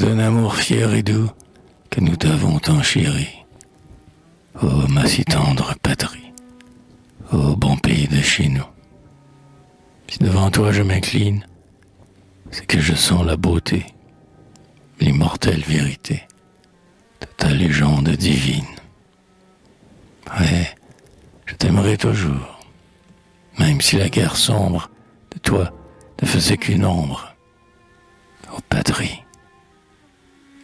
d'un amour fier et doux que nous t'avons tant chéri. Ô ma si tendre patrie, ô bon pays de chez nous. Si devant toi je m'incline, c'est que je sens la beauté, l'immortelle vérité de ta légende divine. Ouais, je t'aimerai toujours, même si la guerre sombre de toi ne faisait qu'une ombre. Ô patrie,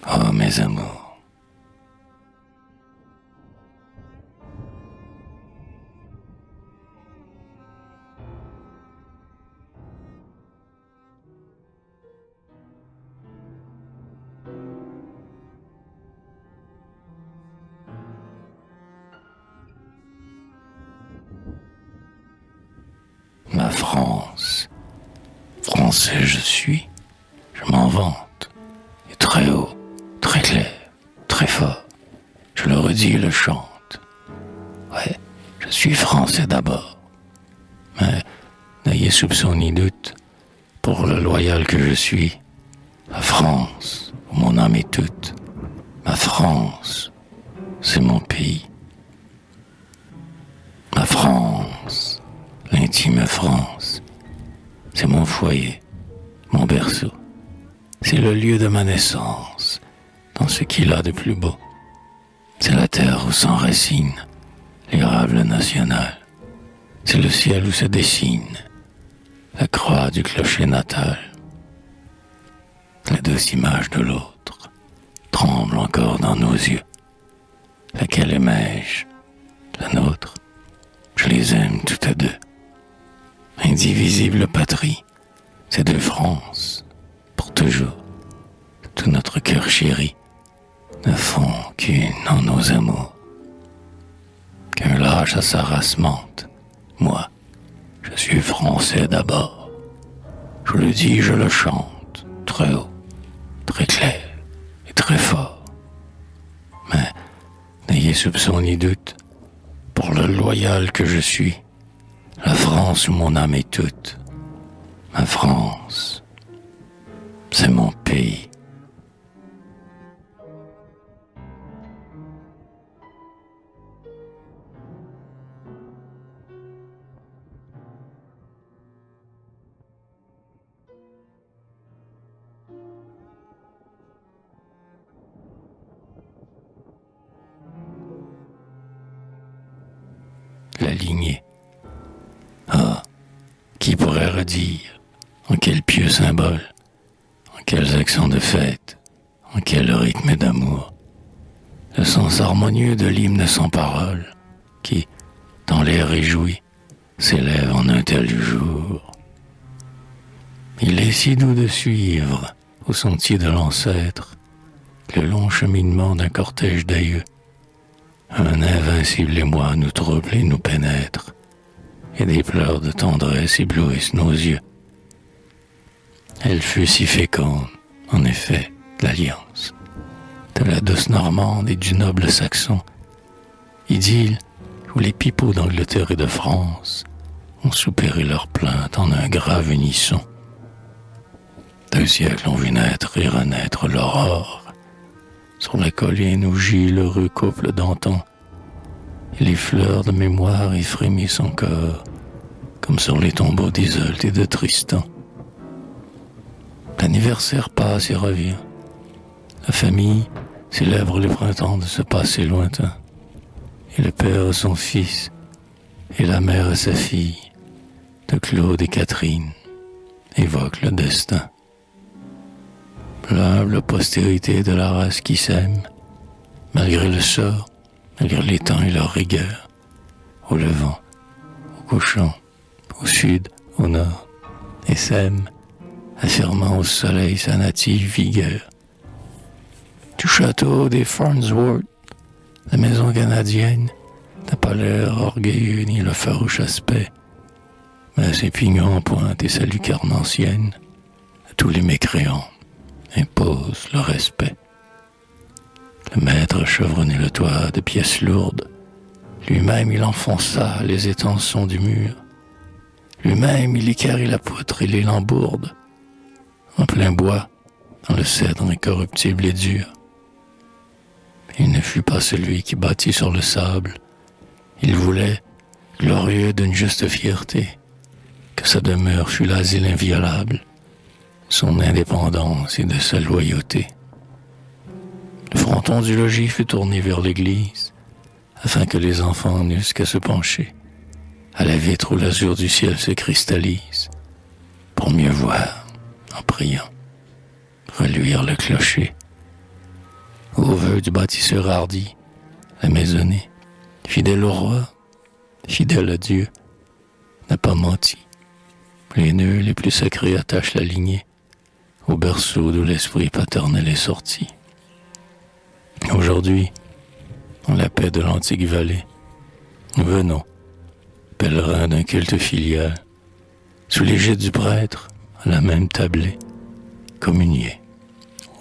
ô mes amours. Ma France, français je suis, je m'en vante, et très haut, très clair, très fort, je le redis et le chante. Ouais, je suis français d'abord, mais n'ayez soupçon ni doute, pour le loyal que je suis, la France, où mon âme est toute, ma France, c'est mon pays. Ma France, l'intime France, c'est mon foyer, mon berceau. C'est le lieu de ma naissance, dans ce qu'il a de plus beau. C'est la terre où s'enracine l'érable national. C'est le ciel où se dessine la croix du clocher natal. La douce image de l'autre tremble encore dans nos yeux. Laquelle aimais-je? La nôtre. Je les aime toutes deux. Indivisible patrie, ces deux France, pour toujours, tout notre cœur chéri, ne font qu'une en nos amours. Qu'un lâche à sa race mente, moi, je suis français d'abord. Je le dis, je le chante, très haut, très clair et très fort. Mais n'ayez soupçon ni doute, pour le loyal que je suis, la France où mon âme est toute, ma France, c'est mon pays. La lignée. Ah, qui pourrait redire en quel pieux symbole, en quels accents de fête, en quel rythme d'amour, le sens harmonieux de l'hymne sans parole qui, dans l'air réjoui, s'élève en un tel jour. Il est si doux de suivre, au sentier de l'ancêtre, le long cheminement d'un cortège d'aïeux. Un invincible émoi nous trouble et nous pénètre, et des pleurs de tendresse éblouissent nos yeux. Elle fut si féconde, en effet, l'alliance, de la douce Normande et du noble Saxon, idylle où les pipeaux d'Angleterre et de France ont soupiré leur plainte en un grave unisson. 2 siècles ont vu naître et renaître l'aurore, sur la colline où gît l'heureux couple d'antan, et les fleurs de mémoire y frémissent encore, comme sur les tombeaux d'Isolde et de Tristan. L'anniversaire passe et revient. La famille célèbre les printemps de ce passé lointain, et le père a son fils, et la mère a sa fille, de Claude et Catherine, évoque le destin. L'humble postérité de la race qui s'aime, malgré le sort, malgré les temps et leur rigueur, au levant, au couchant, au sud, au nord, et sème, affirmant au soleil sa native vigueur. Du château des Farnsworth, la maison canadienne n'a pas l'air orgueilleux ni le farouche aspect, mais ses pignons en pointe et sa lucarne ancienne, à tous les mécréants, impose le respect. Le maître chevronné le toit de pièces lourdes. Lui-même il enfonça les étançons du mur. Lui-même il équarrit la poutre et les lambourdes. En plein bois, dans le cèdre incorruptible et dur. Il ne fut pas celui qui bâtit sur le sable. Il voulait, glorieux d'une juste fierté, que sa demeure fût l'asile inviolable, son indépendance et de sa loyauté. Le fronton du logis fut tourné vers l'église, afin que les enfants n'eussent qu'à se pencher, à la vitre où l'azur du ciel se cristallise, pour mieux voir, en priant, reluire le clocher. Au vœu du bâtisseur hardi, la maisonnée, fidèle au roi, fidèle à Dieu, n'a pas menti. Les nœuds les plus sacrés attachent la lignée au berceau d'où l'esprit paternel est sorti. Aujourd'hui, dans la paix de l'antique vallée, nous venons, pèlerins d'un culte filial, sous l'égide du prêtre, à la même tablée, communier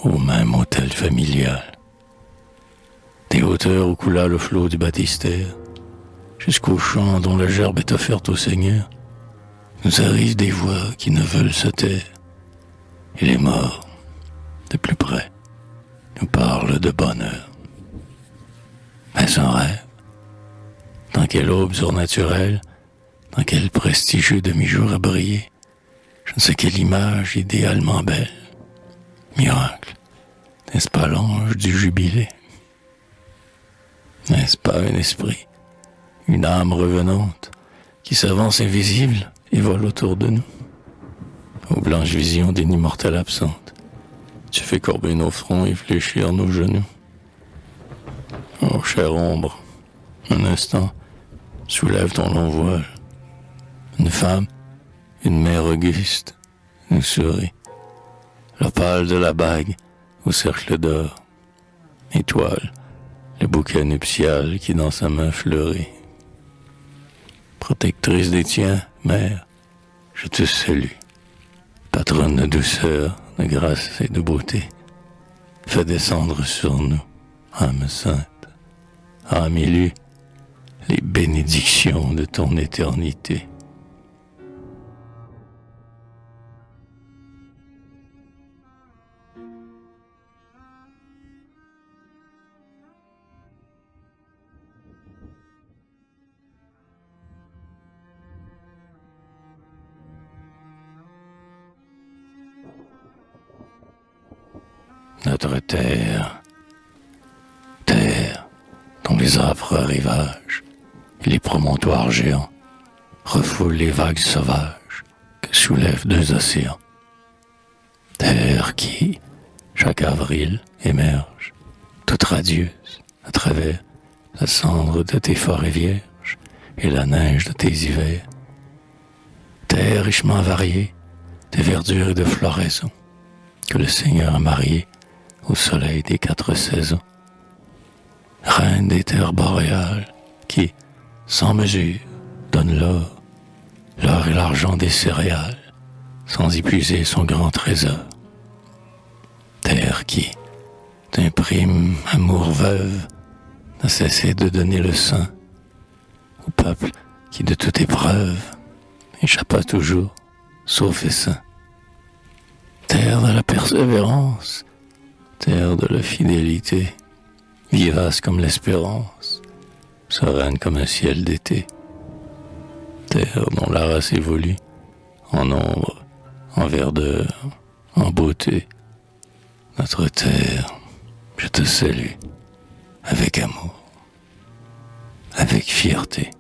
au même autel familial. Des hauteurs où coula le flot du baptistère, jusqu'au champ dont la gerbe est offerte au Seigneur, nous arrivent des voix qui ne veulent se taire, et les morts, de plus près, nous parlent de bonheur. Est-ce un rêve? Dans quelle aube surnaturelle, dans quel prestigieux demi-jour a brillé, je ne sais quelle image idéalement belle. Miracle, n'est-ce pas l'ange du jubilé? N'est-ce pas un esprit, une âme revenante, qui s'avance invisible et vole autour de nous? Aux blanches visions d'une immortelle absente, tu fais courber nos fronts et fléchir nos genoux. Oh, chère ombre, un instant, soulève ton long voile. Une femme, une mère auguste, nous sourit. L'opale de la bague au cercle d'or. Étoile, le bouquet nuptial qui dans sa main fleurit. Protectrice des tiens, mère, je te salue. Patronne de douceur, de grâce et de beauté, fais descendre sur nous, âme sainte, âme élue, les bénédictions de ton éternité. Notre terre, terre dont les âpres rivages et les promontoires géants refoulent les vagues sauvages que soulèvent deux océans. Terre qui, chaque avril, émerge, toute radieuse, à travers la cendre de tes forêts vierges et la neige de tes hivers. Terre richement variée de verdure et de floraison, que le Seigneur a mariée au soleil des 4 saisons. Reine des terres boréales qui, sans mesure, donne l'or et l'argent des céréales, sans y puiser son grand trésor. Terre qui t'imprime amour veuve, n'a cessé de donner le sein au peuple qui de toute épreuve échappa toujours, sauf et sain. Terre de la persévérance, terre de la fidélité, vivace comme l'espérance, sereine comme un ciel d'été. Terre dont la race évolue, en ombre, en verdeur, en beauté. Notre terre, je te salue, avec amour, avec fierté.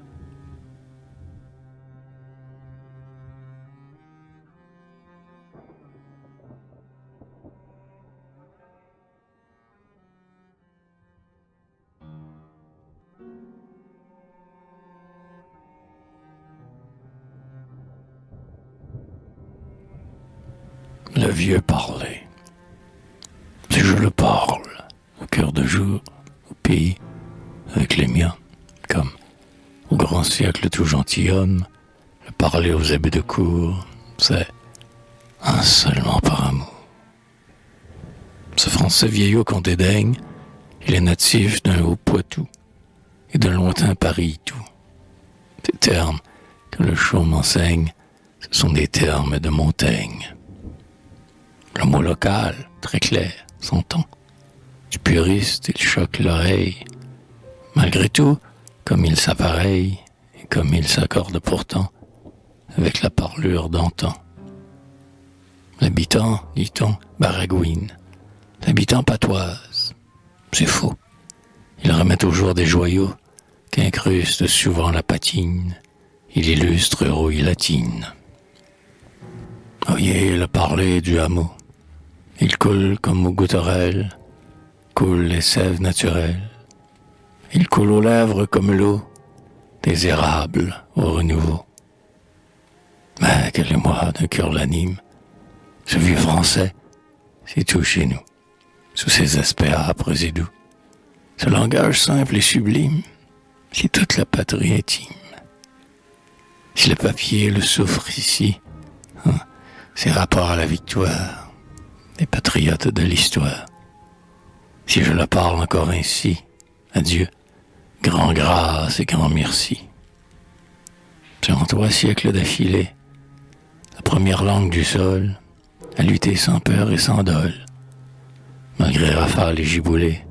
Le vieux parlait. Si je le parle, au cœur de jour, au pays, avec les miens, comme au grand siècle tout gentilhomme, le parler aux abbés de cour, c'est un seulement par amour. Ce français vieillot qu'on dédaigne, il est natif d'un haut Poitou et d'un lointain Paris tout. Ces termes que le chaume enseigne, ce sont des termes de Montaigne. Le mot local, très clair, s'entend. Du puriste, il choque l'oreille. Malgré tout, comme il s'appareille, et comme il s'accorde pourtant, avec la parlure d'antan. L'habitant, dit-on, baragouine. L'habitant patoise. C'est faux. Il remet au jour des joyaux qu'incruste souvent la patine. Il illustre rouille latine. Oyez le parler du hameau. Il coule comme aux gouterelles, coule les sèves naturelles. Il coule aux lèvres comme l'eau, des érables au renouveau. Mais quel émoi d'un cœur l'anime. Ce vieux français, c'est tout chez nous, sous ses aspects âpres et doux. Ce langage simple et sublime, c'est toute la patrie intime. Si le papier le souffre ici, c'est rapport à la victoire des patriotes de l'histoire. Si je le parle encore ainsi, adieu, grand grâce et grand merci. Durant 3 siècles d'affilée, la première langue du sol a lutté sans peur et sans dol. Malgré rafales et giboulées,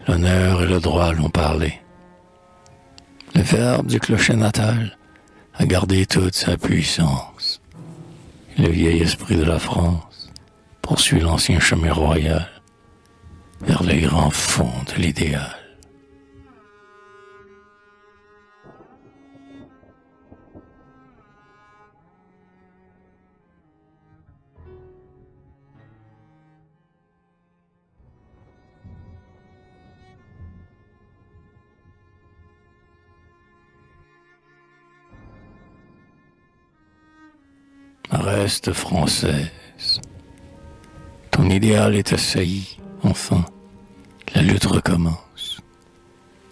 l'honneur et le droit l'ont parlé. Le verbe du clocher natal a gardé toute sa puissance. Le vieil esprit de la France poursuit l'ancien chemin royal vers les grands fonds de l'idéal. Reste française. Ton idéal est assailli, enfin, la lutte recommence.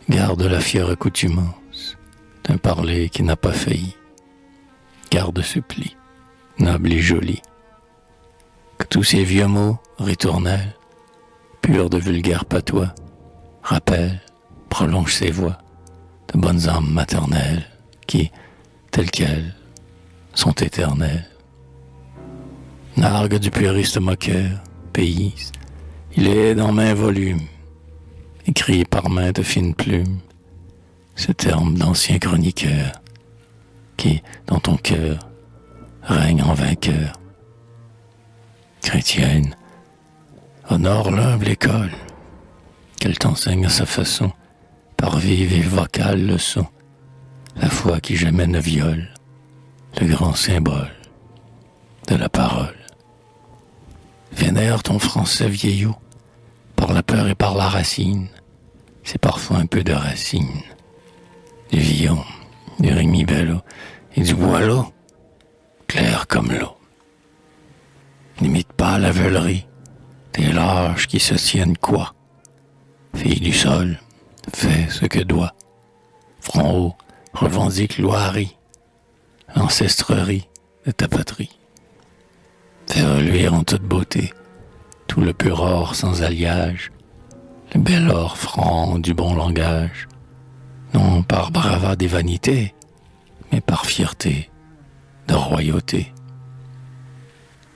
Garde la fière accoutumance d'un parler qui n'a pas failli. Garde ce pli, noble et joli. Que tous ces vieux mots, ritournels, purs de vulgaires patois, rappellent, prolongent ces voix de bonnes âmes maternelles qui, telles quelles, sont éternelles. Nargue du puriste moqueur, payse, il est dans main volume, écrit par main de fines plumes, ce terme d'ancien chroniqueur, qui, dans ton cœur, règne en vainqueur. Chrétienne, honore l'humble école, qu'elle t'enseigne à sa façon, par vive et vocale leçon, la foi qui jamais ne viole, le grand symbole de la parole. Vénère ton français vieillot, par la peur et par la racine, c'est parfois un peu de racine, du Villon, du Rémi Bello et du Boileau, clair comme l'eau. N'imite pas la veulerie, des lâches qui se tiennent quoi. Fille du sol, fais ce que doit. Front haut, revendique l'oirie, l'ancestrerie de ta patrie. Fais reluire en toute beauté tout le pur or sans alliage, le bel or franc du bon langage, non par bravade et vanité, mais par fierté de royauté.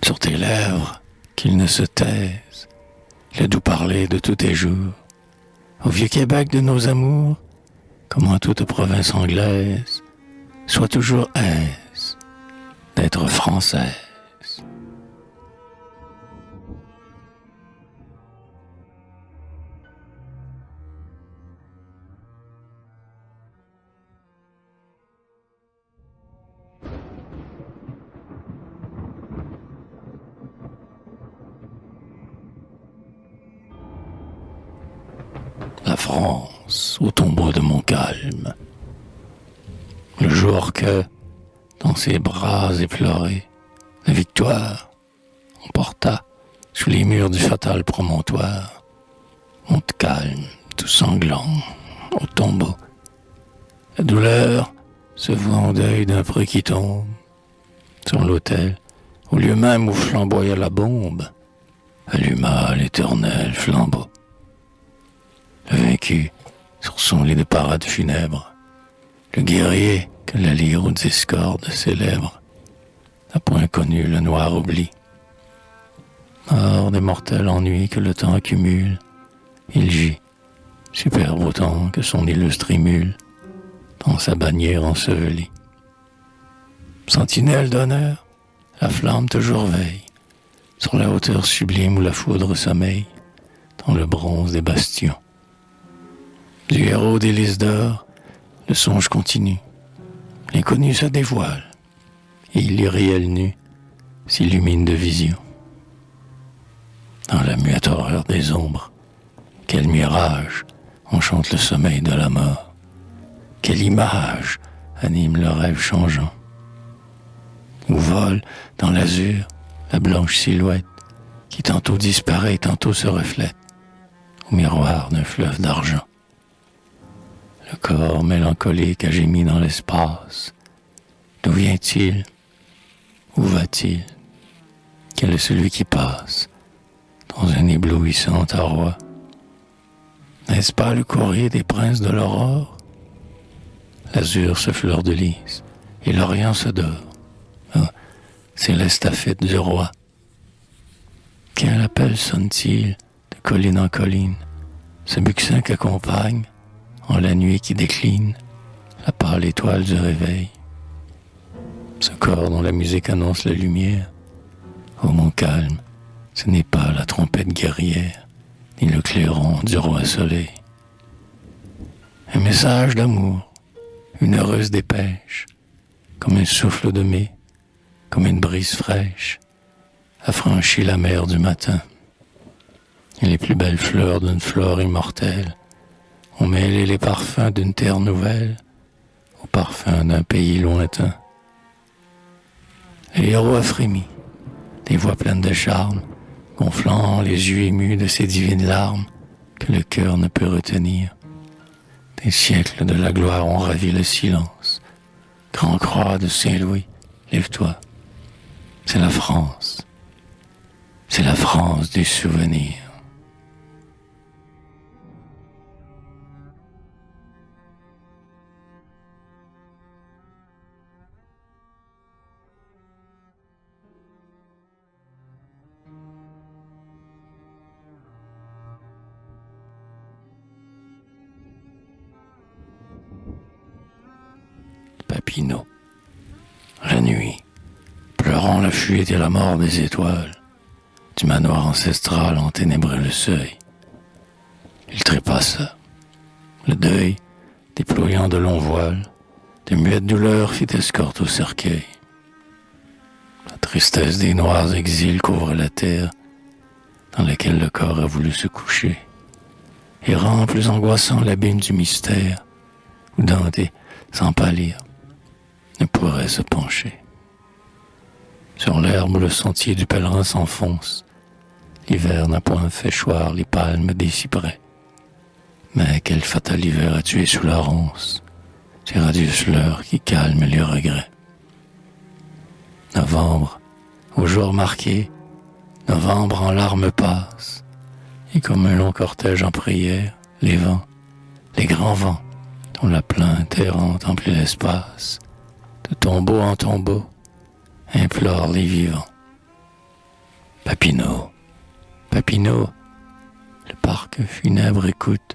Sur tes lèvres, qu'il ne se taise, le doux parler de tous tes jours, au vieux Québec de nos amours, comme en toute province anglaise, sois toujours aise d'être française. La France au tombeau de mon calme. Le jour que, dans ses bras éplorés, la victoire emporta sous les murs du fatal promontoire, monte calme, tout sanglant, au tombeau. La douleur se voit en deuil d'un preux qui tombe sur l'autel, au lieu même où flamboya la bombe, alluma l'éternel flambeau. Le vaincu, sur son lit de parade funèbre, le guerrier que la lyre aux discordes célèbre, n'a point connu le noir oubli. Hors des mortels ennuis que le temps accumule, il gît, superbe autant que son illustre émule, dans sa bannière ensevelie. Sentinelle d'honneur, la flamme toujours veille, sur la hauteur sublime où la foudre sommeille, dans le bronze des bastions. Du héros des lys d'or, le songe continue, l'inconnu se dévoile, et l'irréel nu s'illumine de vision. Dans la muette horreur des ombres, quel mirage enchante le sommeil de la mort, quelle image anime le rêve changeant, où vole dans l'azur la blanche silhouette qui tantôt disparaît, tantôt se reflète au miroir d'un fleuve d'argent. Le corps mélancolique a gémi dans l'espace. D'où vient-il? Où va-t-il? Quel est celui qui passe dans un éblouissant arroi? N'est-ce pas le courrier des princes de l'aurore? L'azur se fleur de lys et l'orient se dort. Ah, c'est l'estafette du roi. Quel appel sonne-t-il de colline en colline? Ce buxin qu'accompagne, en la nuit qui décline, la pâle étoile du réveil. Ce corps dont la musique annonce la lumière. Oh mon calme, ce n'est pas la trompette guerrière, ni le clairon du roi soleil. Un message d'amour, une heureuse dépêche, comme un souffle de mai, comme une brise fraîche, affranchit la mer du matin. Et les plus belles fleurs d'une flore immortelle ont mêlé les parfums d'une terre nouvelle aux parfums d'un pays lointain. Les héros a frémi, des voix pleines de charme, gonflant les yeux émus de ces divines larmes que le cœur ne peut retenir. Des siècles de la gloire ont ravi le silence. Grand croix de Saint-Louis, lève-toi. C'est la France. C'est la France du souvenir. Papineau. La nuit, pleurant la fuite et la mort des étoiles, du manoir ancestral enténébrait le seuil. Il trépassa. Le deuil, déployant de longs voiles, de muettes douleurs fit escorte au cercueil. La tristesse des noirs exils couvre la terre dans laquelle le corps a voulu se coucher et rend plus angoissant l'abîme du mystère où Dante, sans pâlir, ne pourrait se pencher. Sur l'herbe, le sentier du pèlerin s'enfonce. L'hiver n'a point fait choir les palmes des cyprès. Mais quel fatal hiver a tué sous la ronce ces radieuses fleurs qui calment les regrets. Novembre, au jour marqué, novembre en larmes passe, et comme un long cortège en prière, les vents, les grands vents, dont la plainte errante emplit l'espace, de tombeau en tombeau, implore les vivants. Papineau, Papineau, le parc funèbre écoute,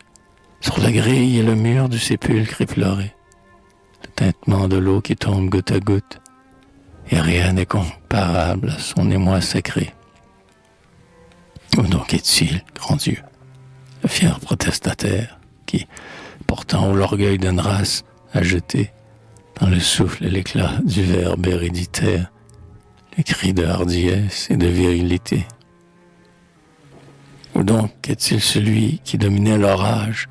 sur la grille et le mur du sépulcre éploré, le tintement de l'eau qui tombe goutte à goutte, et rien n'est comparable à son émoi sacré. Où donc est-il, grand Dieu, le fier protestataire qui, portant l'orgueil d'une race, a jeté dans le souffle et l'éclat du verbe héréditaire les cris de hardiesse et de virilité? Où donc est-il celui qui dominait l'orage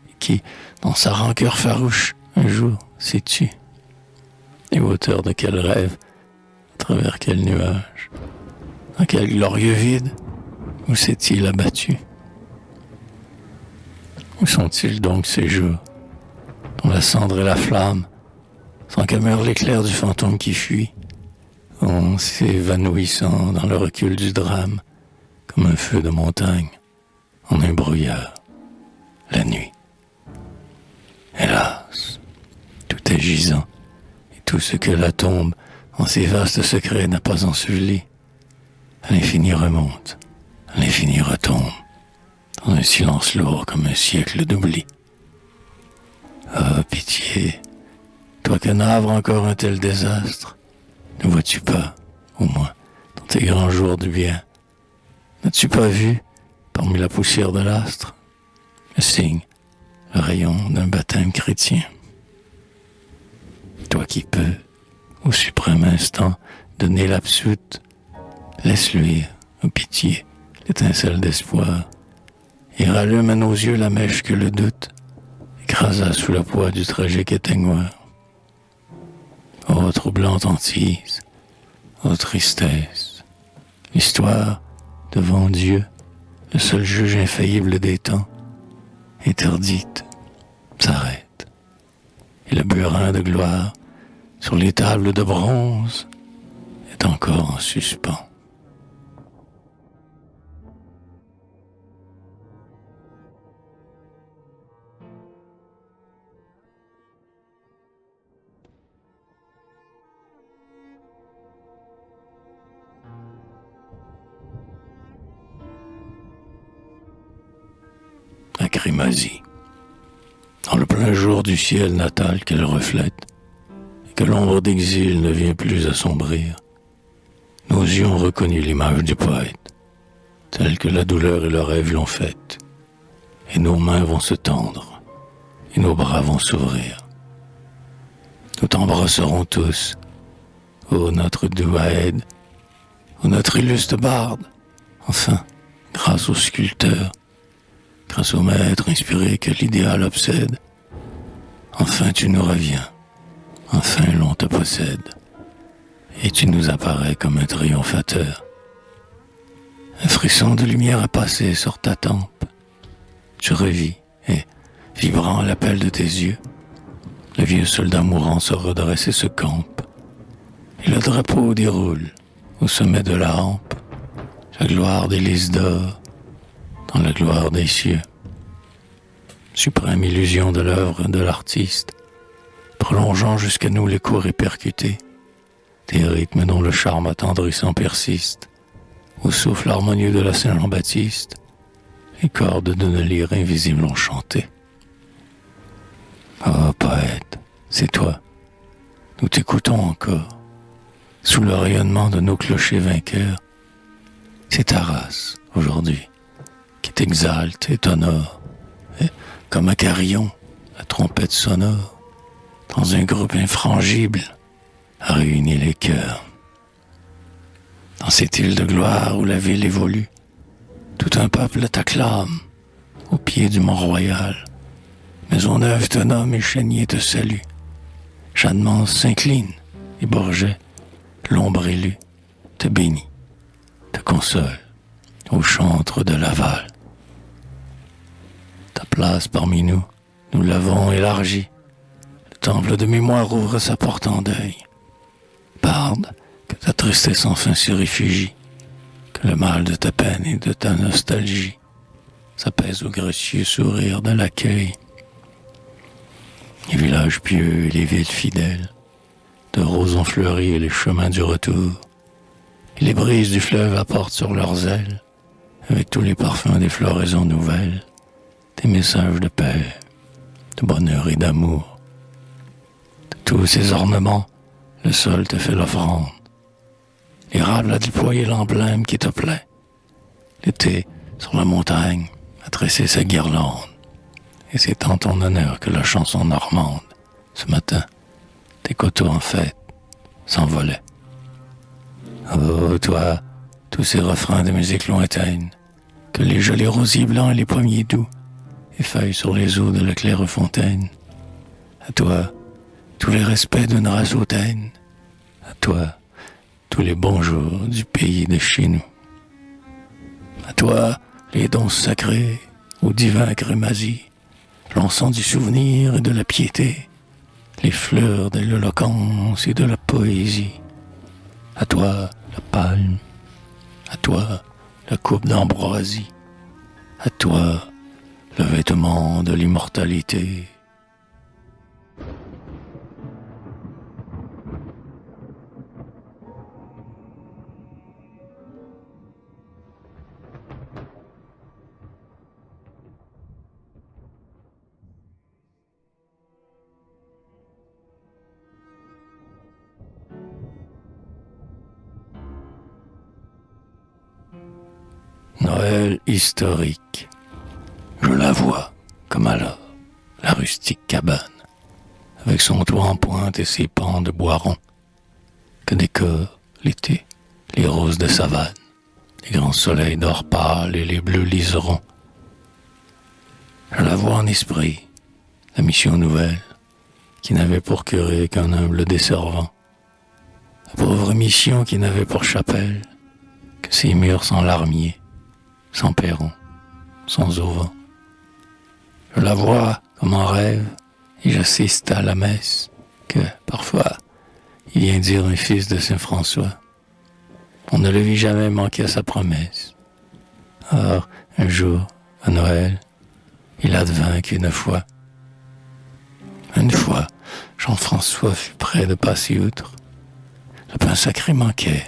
et qui, dans sa rancœur farouche, un jour s'est tu? Et au hauteur de quel rêve, à travers quel nuage, dans quel glorieux vide, où s'est-il abattu? Où sont-ils donc ces jours, dont la cendre et la flamme, sans que meure l'éclair du fantôme qui fuit, en s'évanouissant dans le recul du drame, comme un feu de montagne, en un brouillard, la nuit. Hélas, tout est gisant, et tout ce que la tombe, en ses vastes secrets, n'a pas enseveli, à l'infini remonte, L'infini retombe, dans un silence lourd comme un siècle d'oubli. Ah, pitié, toi que navre encore un tel désastre, ne vois-tu pas, au moins, dans tes grands jours du bien, n'as-tu pas vu, parmi la poussière de l'astre, le signe, le rayon d'un baptême chrétien? Toi qui peux, au suprême instant, donner l'absoute, laisse luire, en pitié, l'étincelle d'espoir, et rallume à nos yeux la mèche que le doute écrasa sous le poids du tragique éteignoir. Ô troublante hantise, ô tristesse, l'histoire, devant Dieu, le seul juge infaillible des temps, interdite, s'arrête, et le burin de gloire, sur les tables de bronze, est encore en suspens. À Crémazie, dans le plein jour du ciel natal qu'elle reflète, et que l'ombre d'exil ne vient plus assombrir, nos yeux ont reconnu l'image du poète, telle que la douleur et le rêve l'ont faite, et nos mains vont se tendre, et nos bras vont s'ouvrir. Nous t'embrasserons tous, ô notre doux aide, ô notre illustre barde, enfin, grâce au sculpteur, grâce au maître inspiré que l'idéal obsède, enfin tu nous reviens, enfin l'on te possède, et tu nous apparais comme un triomphateur. Un frisson de lumière a passé sur ta tempe, tu revis, et, vibrant à l'appel de tes yeux, le vieux soldat mourant se redresse et se campe, et le drapeau déroule au sommet de la hampe, la gloire des lys d'or, dans la gloire des cieux. Suprême illusion de l'œuvre de l'artiste, prolongeant jusqu'à nous les coups répercutés, des rythmes dont le charme attendrissant persiste, au souffle harmonieux de la Saint-Jean-Baptiste, les cordes d'une lyre invisible ont chanté. Oh poète, c'est toi, nous t'écoutons encore, sous le rayonnement de nos clochers vainqueurs. C'est ta race, aujourd'hui, qui t'exalte et t'honore, et, comme un carillon, la trompette sonore, dans un groupe infrangible, a réuni les cœurs. Dans cette île de gloire où la ville évolue, tout un peuple t'acclame, au pied du Mont-Royal. Maisonneuve te nomme et Chénier te salue. Jeannemance s'incline, et Bourget, l'ombre élue, te bénit, te console, au chantre de Laval. Ta place parmi nous, nous l'avons élargie. Le temple de mémoire ouvre sa porte en deuil. Barde, que ta tristesse enfin se réfugie, que le mal de ta peine et de ta nostalgie s'apaise au gracieux sourire de l'accueil. Les villages pieux et les villes fidèles, de roses ont fleuri et les chemins du retour, et les brises du fleuve apportent sur leurs ailes, avec tous les parfums des floraisons nouvelles, des messages de paix, de bonheur et d'amour. De tous ces ornements, le sol te fait l'offrande. L'érable a déployé l'emblème qui te plaît. L'été, sur la montagne, a tressé sa guirlande. Et c'est en ton honneur que la chanson normande, ce matin, tes coteaux en fête, s'envolait. Oh, toi, tous ces refrains de musique lointaine, que les jolis rosiers blancs et les pommiers doux effeuillent sur les eaux de la claire fontaine. À toi, tous les respects d'une race hautaine. À toi, tous les bonjours du pays de chez nous. À toi, les dons sacrés au divin Crémazie, l'encens du souvenir et de la piété, les fleurs de l'éloquence et de la poésie. À toi, la palme. À toi, la coupe d'ambroisie. À toi, le vêtement de l'immortalité. Noël historique. Je la vois, comme alors, la rustique cabane, avec son toit en pointe et ses pans de bois rond, que décore l'été les roses de savane, les grands soleils d'or pâle et les bleus liserons. Je la vois en esprit, la mission nouvelle, qui n'avait pour curé qu'un humble desservant, la pauvre mission qui n'avait pour chapelle que ses murs sans larmier, sans perron, sans auvent. Je la vois comme en rêve, et j'assiste à la messe que, parfois, il vient dire un fils de Saint François. On ne le vit jamais manquer à sa promesse. Or, un jour, à Noël, il advint qu'une fois, Jean-François fut près de passer outre. Le pain sacré manquait.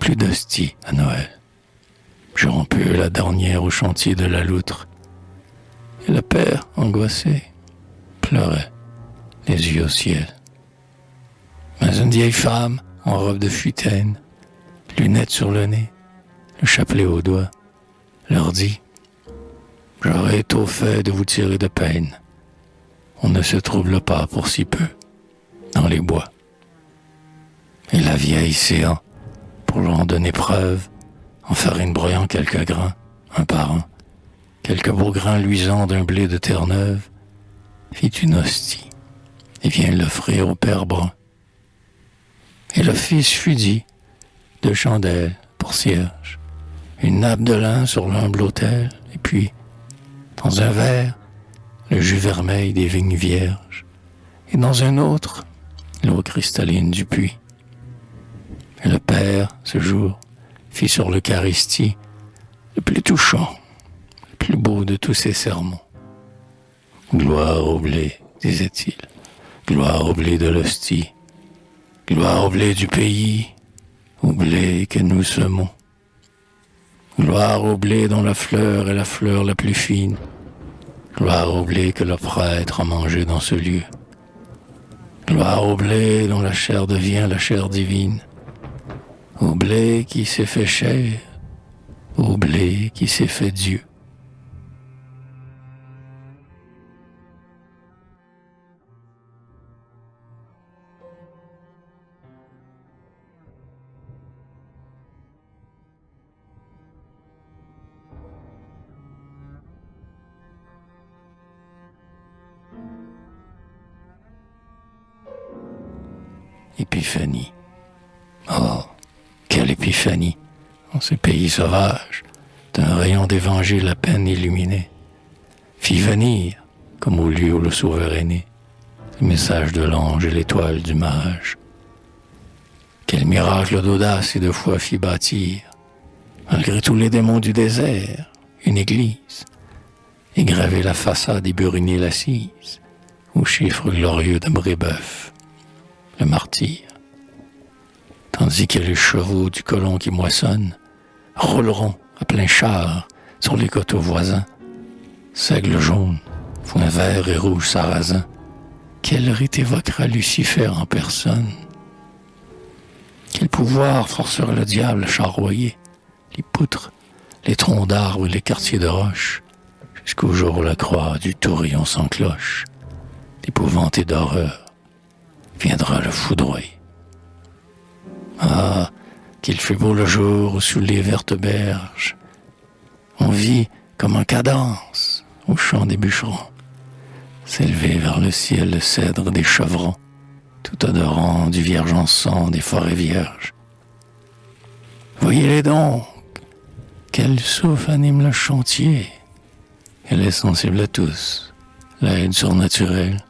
Plus d'hostie à Noël. Je rompus la dernière au chantier de la loutre. Et le père, angoissé, pleurait, les yeux au ciel. Mais une vieille femme, en robe de futaine, lunettes sur le nez, le chapelet au doigt, leur dit « J'aurais tôt fait de vous tirer de peine. On ne se trouble pas pour si peu, dans les bois. » Et la vieille séant, pour leur en donner preuve, en farine broyant quelques grains, un par un, quelques beaux grains luisants d'un blé de terre neuve, fit une hostie, et vient l'offrir au père brun. Et l'office fut dit, 2 chandelles pour cierge, une nappe de lin sur l'humble autel, et puis, dans un verre, le jus vermeil des vignes vierges, et dans un autre, l'eau cristalline du puits. Et le Père, ce jour, fit sur l'Eucharistie le plus touchant, le plus beau de tous ses sermons. Gloire au blé, disait-il, gloire au blé de l'hostie, gloire au blé du pays, au blé que nous semons. Gloire au blé dont la fleur est la fleur la plus fine, gloire au blé que le prêtre a mangé dans ce lieu. Gloire au blé dont la chair devient la chair divine, au blé qui s'est fait chair, au blé qui s'est fait Dieu. Épiphanie. Oh, quelle épiphanie, en ces pays sauvages, d'un rayon d'évangile à peine illuminé, fit venir, comme au lieu où le sauveur est né, le message de l'ange et l'étoile du mage. Quel miracle d'audace et de foi fit bâtir, malgré tous les démons du désert, une église, et graver la façade et buriner l'assise, au chiffre glorieux de Brébeuf, le martyr. Tandis que les chevaux du colon qui moissonne rouleront à plein char sur les coteaux voisins, seigle jaune, foin vert et rouge sarrasin, quel rite évoquera Lucifer en personne? Quel pouvoir forcera le diable à charroyer les poutres, les troncs d'arbres et les quartiers de roche, jusqu'au jour où la croix du taurillon sans cloche, épouvanté d'horreur, viendra le foudroyer. Ah, qu'il fut beau le jour où sous les vertes berges, on vit comme en cadence au chant des bûcherons, s'élever vers le ciel le cèdre des chevrons, tout odorant du vierge encens des forêts vierges. Voyez-les donc, quel souffle anime le chantier. Elle est sensible à tous, l'aide surnaturelle,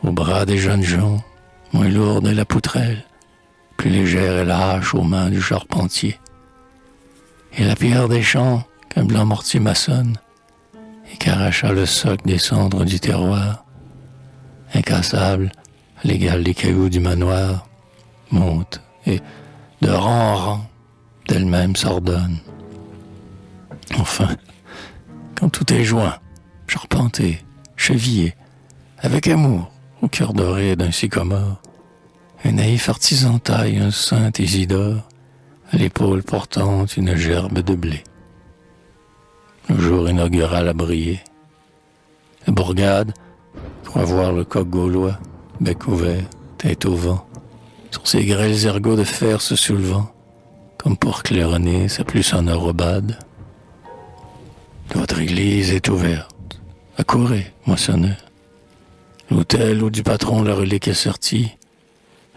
au bras des jeunes gens, moins lourde est la poutrelle, plus légère est la hache aux mains du charpentier. Et la pierre des champs qu'un blanc mortier maçonne, et qu'arracha le soc des cendres du terroir, incassable à l'égal des cailloux du manoir, monte et, de rang en rang, d'elle-même s'ordonne. Enfin, quand tout est joint, charpenté, chevillé, avec amour, au cœur doré d'un sycomore, un naïf artisan taille un saint Isidore, à l'épaule portant une gerbe de blé. le jour inaugural a brillé. La bourgade croit voir le coq gaulois, bec ouvert, tête au vent, sur ses grêles ergots de fer se soulevant, comme pour claironner sa plus sonore aubade. Votre église est ouverte. Accourez, moissonneur. L'autel où du patron la relique est sortie,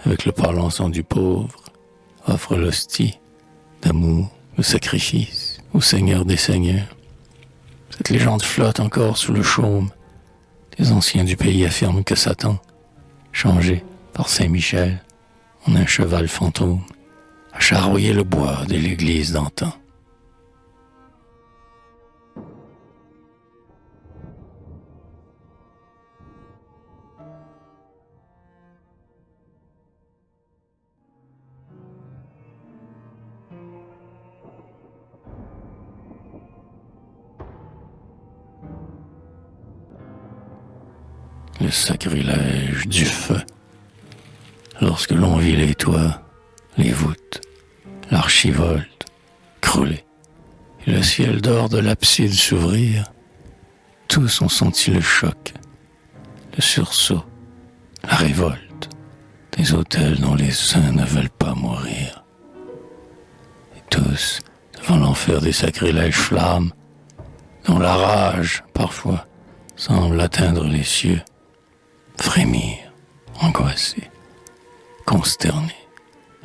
avec le parlançon du pauvre, offre l'hostie d'amour, de sacrifice, au Seigneur des Seigneurs. Cette légende flotte encore sous le chaume. Les anciens du pays affirment que Satan, changé par Saint-Michel en un cheval fantôme, a charrouillé le bois de l'église d'antan. Le sacrilège du feu. Lorsque l'on vit les toits, les voûtes, l'archivolte crouler et le ciel d'or de l'abside s'ouvrir, tous ont senti le choc, le sursaut, la révolte des autels dont les saints ne veulent pas mourir. Et tous, devant l'enfer des sacrilèges flammes, dont la rage, parfois, semble atteindre les cieux, frémir, angoissés, consternés.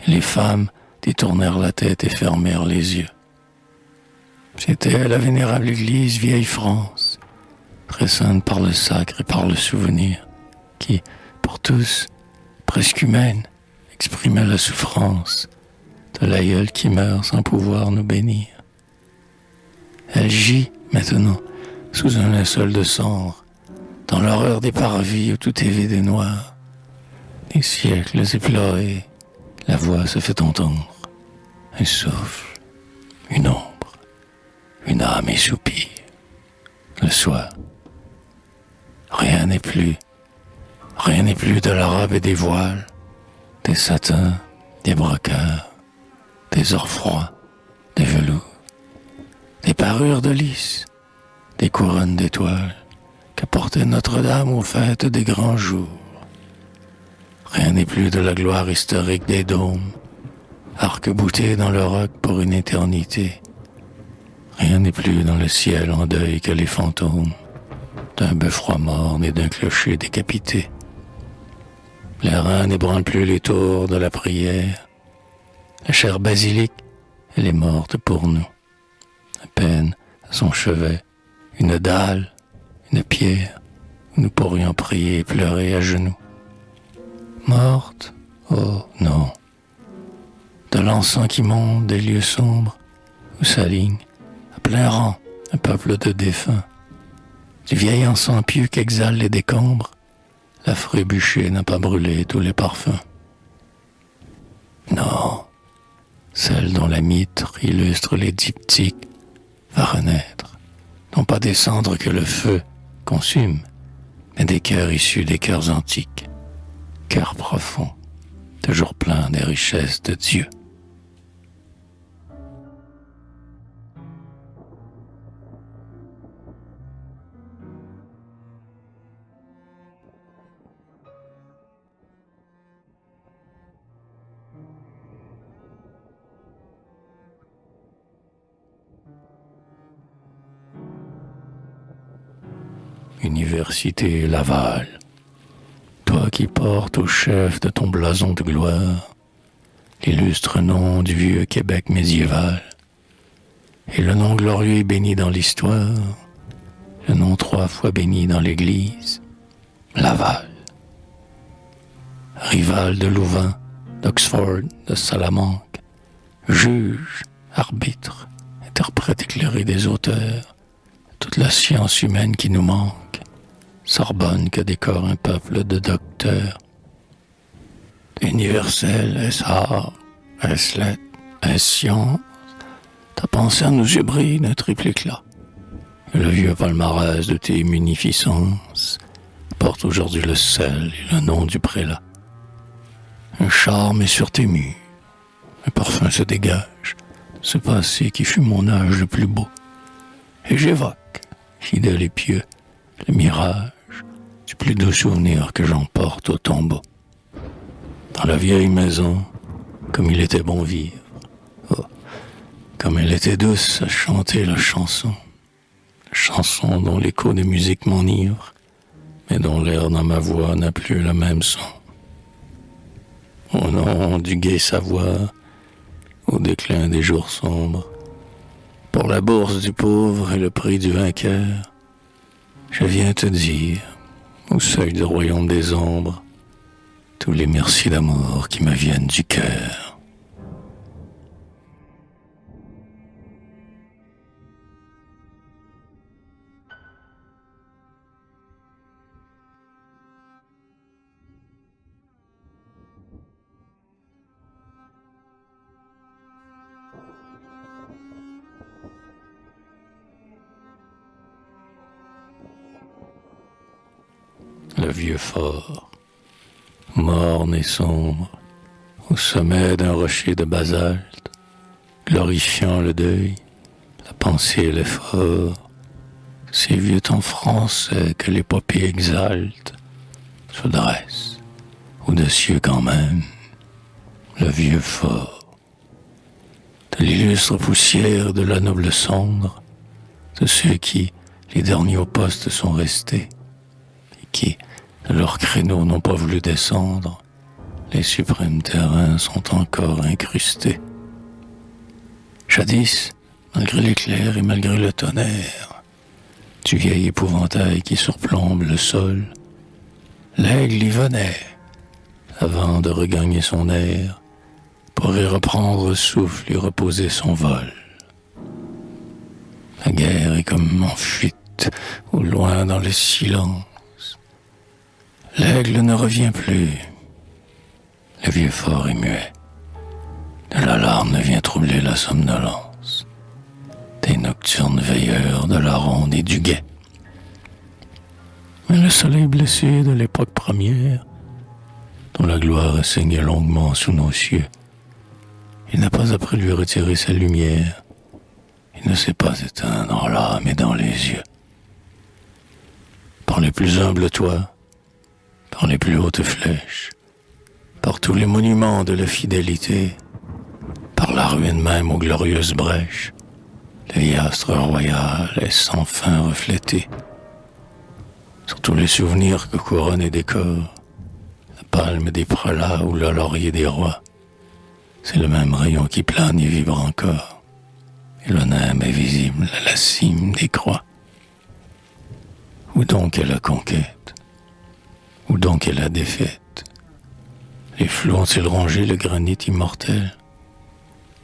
Et les femmes détournèrent la tête et fermèrent les yeux. C'était la vénérable église vieille France, très sainte par le sacre et par le souvenir, qui, pour tous, presque humaine, exprimait la souffrance de l'aïeul qui meurt sans pouvoir nous bénir. Elle gît maintenant sous un linceul de cendre, dans l'horreur des parvis où tout est vide et noir. Des siècles éplorés, la voix se fait entendre, un souffle, une ombre, une âme et soupir. Le soir, rien n'est plus de la robe et des voiles, des satins, des brocarts, des ors froids, des velours, des parures de lys, des couronnes d'étoiles qu'apportait Notre-Dame aux fêtes des grands jours. Rien n'est plus de la gloire historique des dômes, arc-boutés dans le roc pour une éternité. Rien n'est plus dans le ciel en deuil que les fantômes d'un beffroi mort et d'un clocher décapité. Les reins n'ébranlent plus les tours de la prière. La chère basilique, elle est morte pour nous. À peine à son chevet, une dalle, une pierre, où nous pourrions prier et pleurer à genoux. Morte? Oh non. De l'encens qui monte des lieux sombres, où s'aligne, à plein rang, un peuple de défunts. Du vieil encens pieux qu'exhalent les décombres, l'affreux bûcher n'a pas brûlé tous les parfums. Non, celle dont la mitre illustre les diptyques va renaître, non pas des cendres que le feu consume, mais des cœurs issus des cœurs antiques, cœurs profonds, toujours pleins des richesses de Dieu. Université Laval, toi qui portes au chef de ton blason de gloire l'illustre nom du vieux Québec médiéval, et le nom glorieux et béni dans l'histoire, le nom 3 fois béni dans l'Église, Laval. Rival de Louvain, d'Oxford, de Salamanque, juge, arbitre, interprète éclairé des auteurs, toute la science humaine qui nous manque, Sorbonne que décore un peuple de docteurs. Universel, est-ce art, est-ce lettre, est-ce science? Ta pensée nous yeux brille d'un triple éclat. Et le vieux palmarès de tes munificences porte aujourd'hui le sel et le nom du prélat. Un charme est sur tes murs, un parfum se dégage, ce passé qui fut mon âge le plus beau. et j'évoque, fidèle et pieux, le mirage du plus doux souvenir que j'emporte au tombeau. Dans la vieille maison, comme il était bon vivre, oh, comme elle était douce à chanter la chanson dont l'écho des musiques m'enivre, mais dont l'air dans ma voix n'a plus le même son. Au nom du gai savoir, au déclin des jours sombres, pour la bourse du pauvre et le prix du vainqueur, je viens te dire, au seuil du royaume des ombres, tous les merci d'amour qui me viennent du cœur. Le vieux fort, morne et sombre, au sommet d'un rocher de basalte, glorifiant le deuil, la pensée et l'effort, ces vieux temps français que l'épopée exalte, se dresse, audacieux quand même, le vieux fort. De l'illustre poussière de la noble cendre, de ceux qui, les derniers au poste, sont restés, et qui, de leurs créneaux, n'ont pas voulu descendre, les suprêmes terrains sont encore incrustés. Jadis, malgré l'éclair et malgré le tonnerre, du vieil épouvantail qui surplombe le sol, l'aigle y venait, avant de regagner son air, pour y reprendre souffle et reposer son vol. La guerre est comme en fuite, au loin dans le silence. L'aigle ne revient plus. Le vieux fort est muet. De l'alarme ne vient troubler la somnolence des nocturnes veilleurs de la ronde et du guet. Mais le soleil blessé de l'époque première, dont la gloire saigne longuement sous nos cieux, il n'a pas appris lui retirer sa lumière. Il ne s'est pas éteint dans l'âme et dans les yeux. Par les plus humbles toits, par les plus hautes flèches, par tous les monuments de la fidélité, par la ruine même aux glorieuses brèches, le vieil astre royal est sans fin reflété. Sur tous les souvenirs que couronne et décore, la palme des prelats ou le laurier des rois, c'est le même rayon qui plane et vibre encore, et le nem est visible à la cime des croix. Où donc est la conquête? Où donc est la défaite? Les flots ont-ils rongé le granit immortel?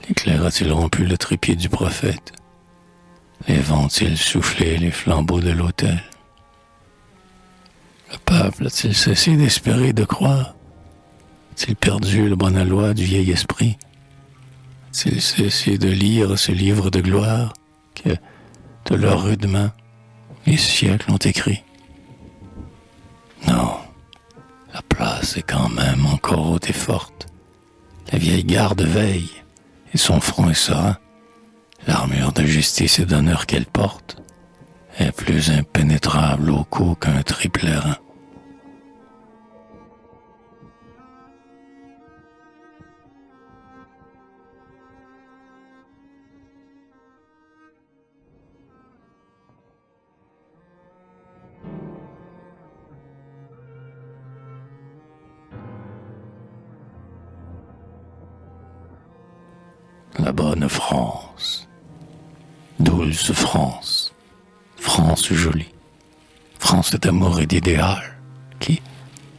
L'éclair a-t-il rompu le trépied du prophète? Les vents ont-ils soufflé les flambeaux de l'autel? Le peuple a-t-il cessé d'espérer, de croire? A-t-il perdu le bon aloi du vieil esprit? A-t-il cessé de lire ce livre de gloire que, de leurs rudes mains, les siècles ont écrit? Non, la place est quand même encore haute et forte. La vieille garde veille, et son front est serein. L'armure de justice et d'honneur qu'elle porte est plus impénétrable au cou qu'un triple airain. La bonne France, douce France, France jolie, France d'amour et d'idéal, qui,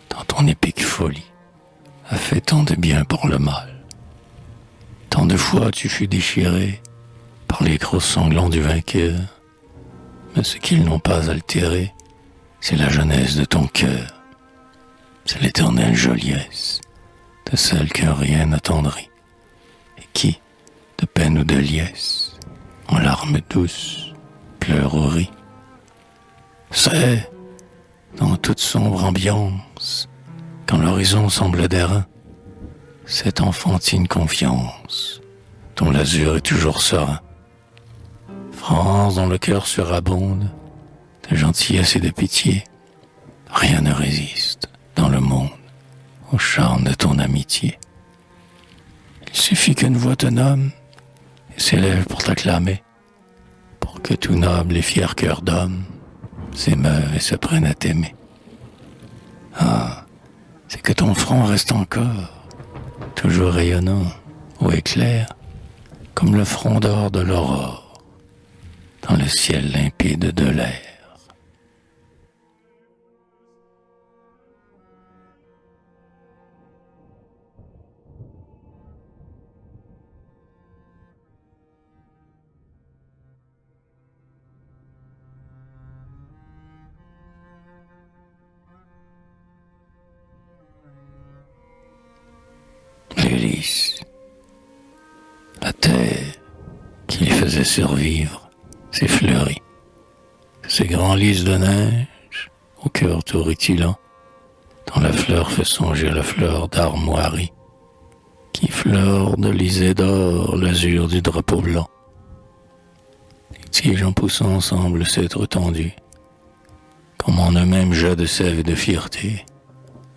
dans ton épique folie, a fait tant de bien pour le mal. Tant de fois tu fus déchiré par les crocs sanglants du vainqueur, mais ce qu'ils n'ont pas altéré, c'est la jeunesse de ton cœur, c'est l'éternelle joliesse de celle qu'un rien n'attendrit, et qui, de peine ou de liesse, en larmes douces, pleure ou rit. C'est, dans toute sombre ambiance, quand l'horizon semble d'airain, cette enfantine confiance, dont l'azur est toujours serein. France dont le cœur surabonde de gentillesse et de pitié. Rien ne résiste dans le monde au charme de ton amitié. Il suffit qu'une voix te nomme et s'élève pour t'acclamer, pour que tout noble et fier cœur d'homme s'émeuve et se prenne à t'aimer. Ah, c'est que ton front reste encore toujours rayonnant ou éclair comme le front d'or de l'aurore dans le ciel limpide de l'air. L'hélice, la terre qui les faisait survivre, s'est fleurie. Ces grands lys de neige, au cœur tout rutilant, dont la fleur fait songer à la fleur d'armoirie, qui fleure de lisée d'or l'azur du drapeau blanc. Les tiges en poussant semblent s'être tendues, comme en un même jet de sève et de fierté,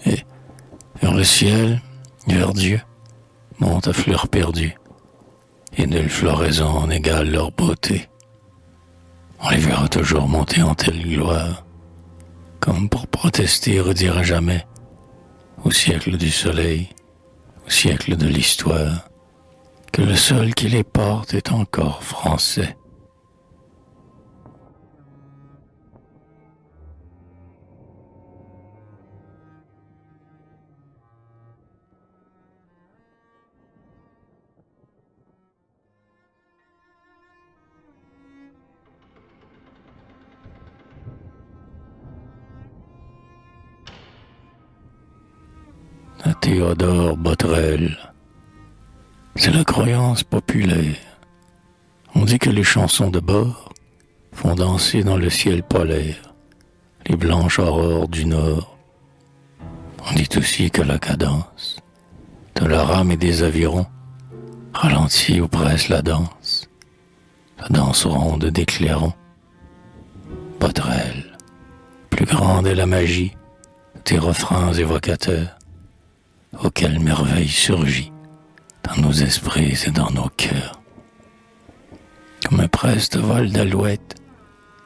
et vers le ciel, vers Dieu, montent à fleurs perdues, et nulle floraison n'égale leur beauté. On les verra toujours monter en telle gloire, comme pour protester et redire à jamais, au siècle du soleil, au siècle de l'histoire, que le seul qui les porte est encore français. À Théodore Botrel, c'est la croyance populaire. On dit que les chansons de bord font danser dans le ciel polaire les blanches aurores du nord. On dit aussi que la cadence de la rame et des avirons ralentit ou presse la danse ronde des clairons. Botrel, plus grande est la magie de tes refrains évocateurs, auquel merveille surgit dans nos esprits et dans nos cœurs. Comme un preste vol d'alouettes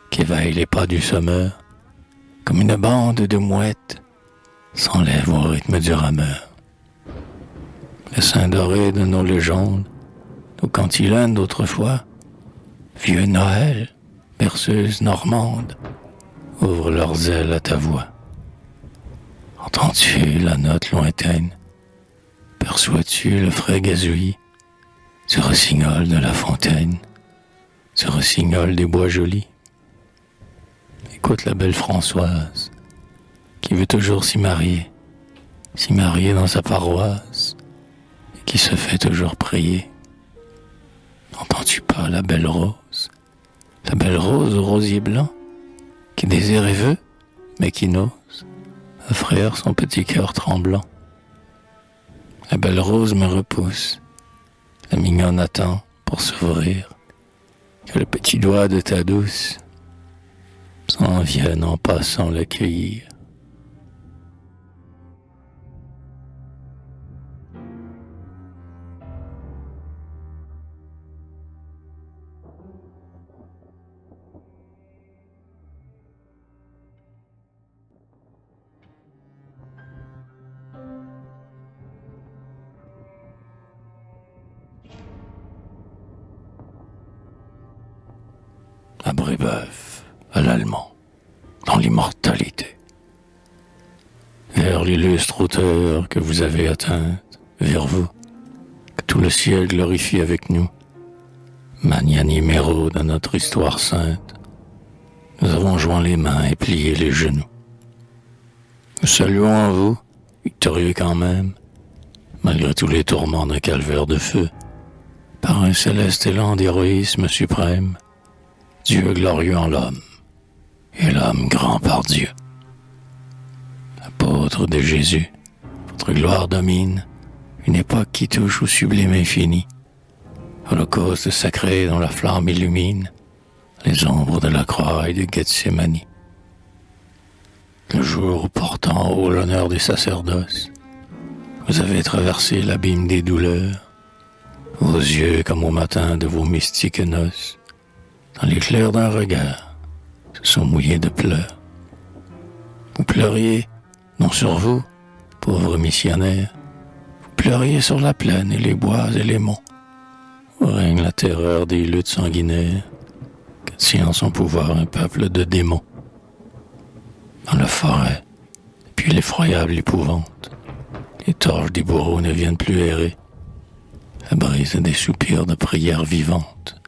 qui éveille les pas du semeur, comme une bande de mouettes s'enlève au rythme du rameur. Le sein doré de nos légendes, nos cantilènes d'autrefois, vieux Noël, berceuse normande, ouvrent leurs ailes à ta voix. Entends-tu la note lointaine? Perçois-tu le frais gazouillis du rossignol de la fontaine, du rossignol des bois jolis? Écoute la belle Françoise, qui veut toujours s'y marier dans sa paroisse, et qui se fait toujours prier. N'entends-tu pas la belle rose au rosier blanc, qui désire et veut, mais qui n'ose offrir son petit cœur tremblant? La belle rose me repousse, la mignonne attend pour s'ouvrir, que le petit doigt de ta douce s'en vienne en passant l'accueillir. À Brébeuf, à l'allemand, dans l'immortalité. Vers l'illustre auteur que vous avez atteinte, vers vous, que tout le ciel glorifie avec nous, magnanime héros de notre histoire sainte, nous avons joint les mains et plié les genoux. Nous saluons en vous, victorieux quand même, malgré tous les tourments d'un calvaire de feu, par un céleste élan d'héroïsme suprême, Dieu glorieux en l'homme, et l'homme grand par Dieu. Apôtre de Jésus, votre gloire domine une époque qui touche au sublime infini, holocauste sacré dont la flamme illumine les ombres de la croix et de Gethsémani. Le jour portant en haut l'honneur des sacerdoces, vous avez traversé l'abîme des douleurs, vos yeux comme au matin de vos mystiques noces, dans l'éclair d'un regard, se sont mouillés de pleurs. Vous pleuriez, non sur vous, pauvres missionnaires, vous pleuriez sur la plaine et les bois et les monts, où règne la terreur des luttes sanguinaires, que tient en son pouvoir un peuple de démons. Dans la forêt, depuis l'effroyable épouvante, les torches des bourreaux ne viennent plus errer, la brise des soupirs de prières vivantes,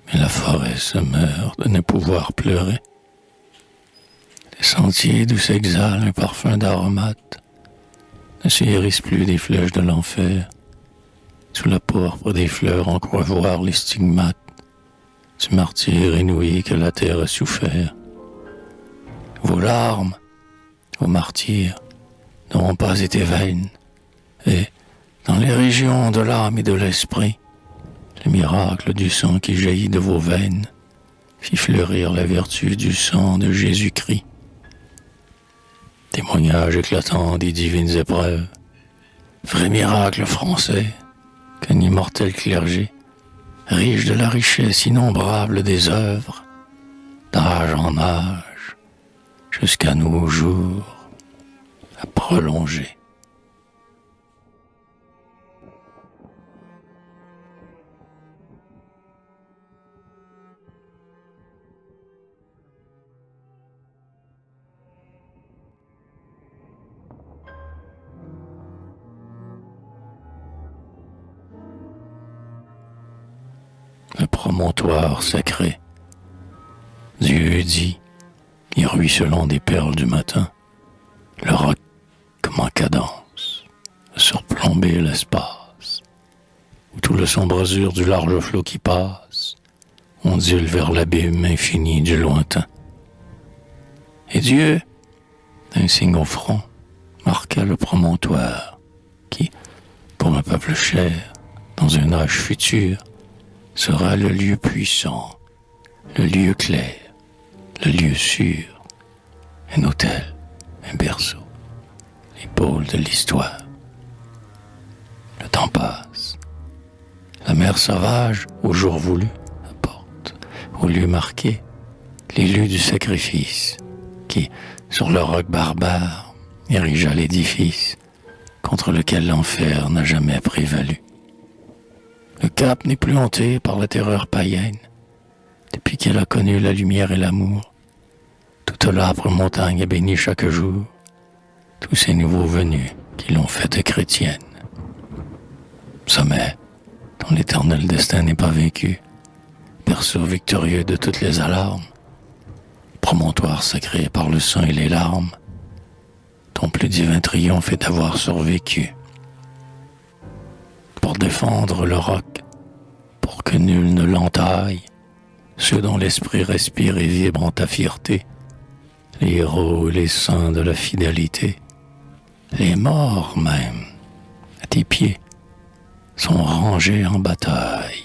mais la forêt se meurt de ne pouvoir pleurer. Les sentiers d'où s'exhale un parfum d'aromates ne se hérissent plus des flèches de l'enfer. Sous la pourpre des fleurs on croit voir les stigmates du martyre inouï que la terre a souffert. Vos larmes, vos martyrs, n'auront pas été vaines, et, dans les régions de l'âme et de l'esprit, le miracle du sang qui jaillit de vos veines fit fleurir la vertu du sang de Jésus-Christ. Témoignage éclatant des divines épreuves, vrai miracle français qu'un immortel clergé, riche de la richesse innombrable des œuvres, d'âge en âge, jusqu'à nos jours, a prolongé. Le promontoire sacré. Dieu dit, y ruisselant des perles du matin, le roc comme en cadence, surplomber l'espace, où tout le sombre azur du large flot qui passe ondule vers l'abîme infini du lointain. Et Dieu, d'un signe au front, marqua le promontoire, qui, pour un peuple cher, dans un âge futur, sera le lieu puissant, le lieu clair, le lieu sûr, un autel, un berceau, l'épaule de l'histoire. Le temps passe. La mer sauvage, au jour voulu, apporte, au lieu marqué, l'élu du sacrifice, qui, sur le roc barbare, érigea l'édifice contre lequel l'enfer n'a jamais prévalu. Le Cap n'est plus hanté par la terreur païenne, depuis qu'elle a connu la lumière et l'amour. Toute l'âpre montagne est bénie chaque jour, tous ces nouveaux venus qui l'ont faite chrétienne. Sommet, dont l'éternel destin n'est pas vaincu, berceau victorieux de toutes les alarmes, promontoire sacré par le sang et les larmes, ton plus divin triomphe est d'avoir survécu. Pour défendre le roc, pour que nul ne l'entaille, ceux dont l'esprit respire et vibre en ta fierté, les héros et les saints de la fidélité, les morts même, à tes pieds, sont rangés en bataille.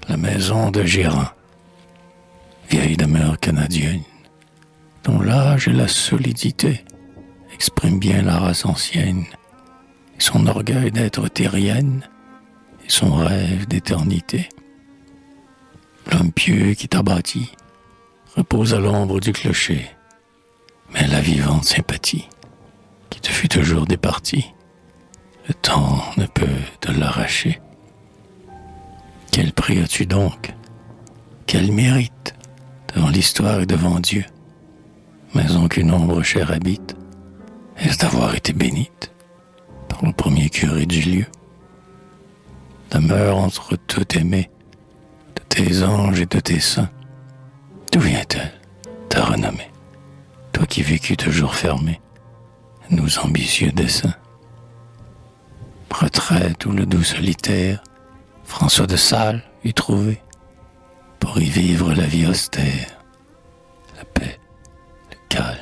La maison de Gérin, vieille demeure canadienne, dont l'âge et la solidité expriment bien la race ancienne, et son orgueil d'être terrienne, et son rêve d'éternité. L'homme pieux qui t'a bâti repose à l'ombre du clocher, mais la vivante sympathie qui te fut toujours départie, le temps ne peut te l'arracher. Quel prix as-tu donc? Quel mérite devant l'histoire et devant Dieu? Maison qu'une ombre chère habite, est-ce d'avoir été bénite par le premier curé du lieu? Demeure entre tout aimé, de tes anges et de tes saints. D'où vient-elle, ta renommée? Toi qui vécus toujours fermé, nos ambitieux desseins. retraite où le doux solitaire François de Sales eût trouvé, pour y vivre la vie austère, la paix, le calme,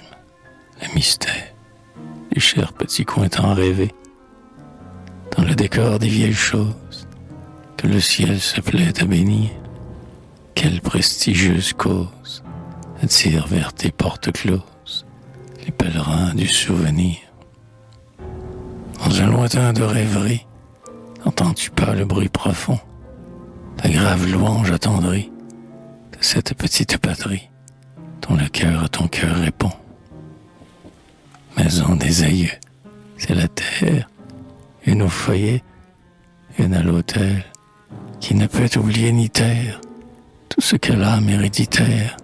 le mystère, du cher petit coin tant rêvé, dans le décor des vieilles choses que le ciel se plaît à bénir. Quelle prestigieuse cause attire vers tes portes closes les pèlerins du souvenir. Dans un lointain de rêverie, n'entends-tu pas le bruit profond, la grave louange attendrie de cette petite patrie dont le cœur à ton cœur répond? Maison des aïeux, c'est la terre, une au foyer, une à l'autel, qui ne peut oublier ni taire tout ce que l'âme héréditaire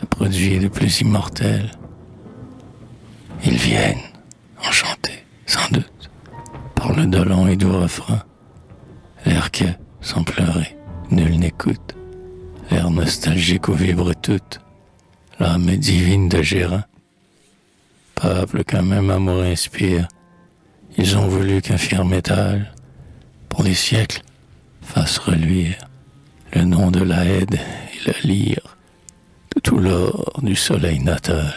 a produit de plus immortel. Ils viennent, enchantés, sans doute, par le dolent et doux refrain, l'air que, sans pleurer, nul n'écoute, l'air nostalgique où vibre toute l'âme divine de Gérin. Peuple qu'un même amour inspire, ils ont voulu qu'un fier métal, pour les siècles, fasse reluire le nom de la Haide et la lyre de tout l'or du soleil natal.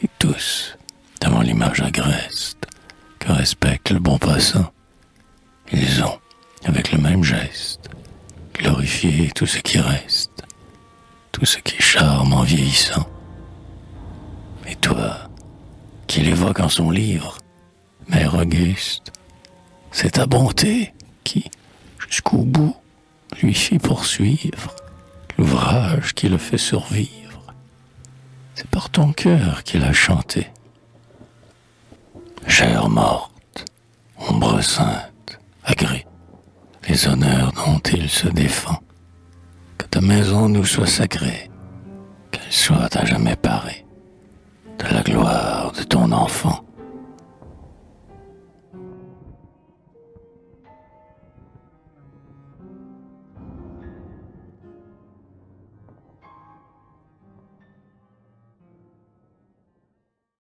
Et tous, devant l'image agreste que respecte le bon passant, ils ont, avec le même geste, glorifié tout ce qui reste, tout ce qui charme en vieillissant. Et toi, qui l'évoque en son livre, Mère Auguste, c'est ta bonté qui, jusqu'au bout, lui fit poursuivre l'ouvrage qui le fait survivre. C'est par ton cœur qu'il a chanté. Chair morte, ombre sainte, agrée, les honneurs dont il se défend, que ta maison nous soit sacrée, qu'elle soit à jamais parée de la gloire de ton enfant.